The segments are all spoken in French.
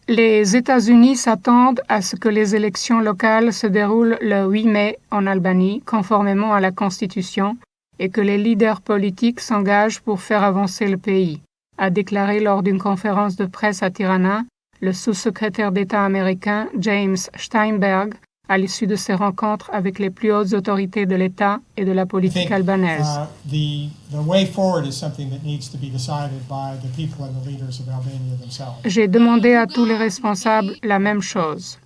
Les États-Unis s'attendent à ce que les élections locales se déroulent le 8 mai en Albanie, conformément à la Constitution, et que les leaders politiques s'engagent pour faire avancer le pays, a déclaré lors d'une conférence de presse à Tirana le sous-secrétaire d'État américain James Steinberg à l'issue de ses rencontres avec les plus hautes autorités de l'État et de la politique albanaise. J'ai demandé à tous les responsables la même chose: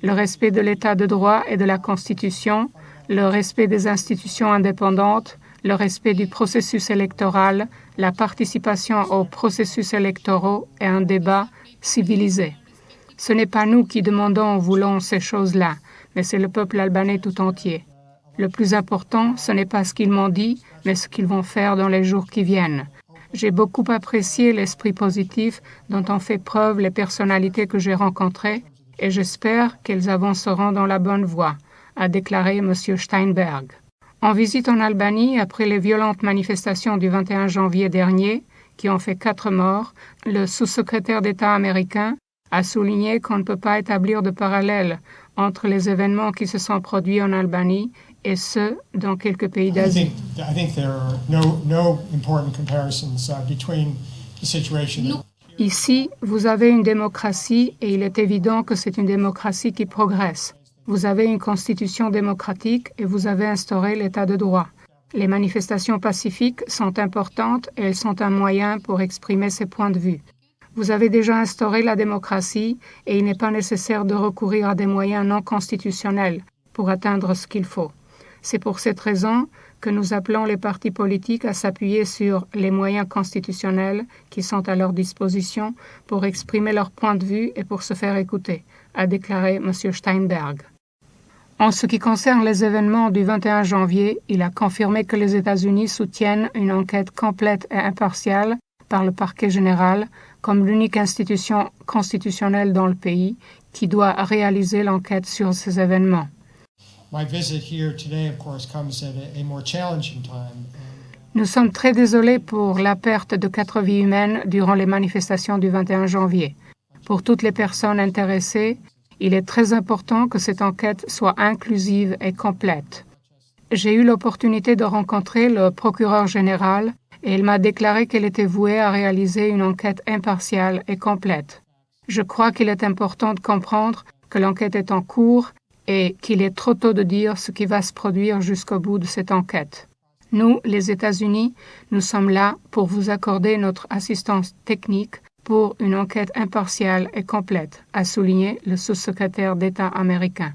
le respect de l'État de droit et de la Constitution, le respect des institutions indépendantes, le respect du processus électoral, la participation aux processus électoraux et un débat civilisé. Ce n'est pas nous qui demandons ou voulons ces choses-là, mais c'est le peuple albanais tout entier. Le plus important, ce n'est pas ce qu'ils m'ont dit, mais ce qu'ils vont faire dans les jours qui viennent. J'ai beaucoup apprécié l'esprit positif dont ont fait preuve les personnalités que j'ai rencontrées et j'espère qu'elles avanceront dans la bonne voie, a déclaré M. Steinberg. En visite en Albanie, après les violentes manifestations du 21 janvier dernier, qui ont fait 4 morts, le sous-secrétaire d'État américain a souligné qu'on ne peut pas établir de parallèle entre les événements qui se sont produits en Albanie et ceux dans quelques pays d'Asie. Ici, vous avez une démocratie et il est évident que c'est une démocratie qui progresse. Vous avez une constitution démocratique et vous avez instauré l'état de droit. Les manifestations pacifiques sont importantes et elles sont un moyen pour exprimer ses points de vue. Vous avez déjà instauré la démocratie et il n'est pas nécessaire de recourir à des moyens non constitutionnels pour atteindre ce qu'il faut. C'est pour cette raison que nous appelons les partis politiques à s'appuyer sur les moyens constitutionnels qui sont à leur disposition pour exprimer leur point de vue et pour se faire écouter, a déclaré M. Steinberg. En ce qui concerne les événements du 21 janvier, il a confirmé que les États-Unis soutiennent une enquête complète et impartiale par le parquet général comme l'unique institution constitutionnelle dans le pays qui doit réaliser l'enquête sur ces événements. Nous sommes très désolés pour la perte de 4 vies humaines durant les manifestations du 21 janvier. Pour toutes les personnes intéressées, il est très important que cette enquête soit inclusive et complète. J'ai eu l'opportunité de rencontrer le procureur général et il m'a déclaré qu'elle était vouée à réaliser une enquête impartiale et complète. Je crois qu'il est important de comprendre que l'enquête est en cours et qu'il est trop tôt de dire ce qui va se produire jusqu'au bout de cette enquête. Nous, les États-Unis, nous sommes là pour vous accorder notre assistance technique pour une enquête impartiale et complète, a souligné le sous-secrétaire d'État américain.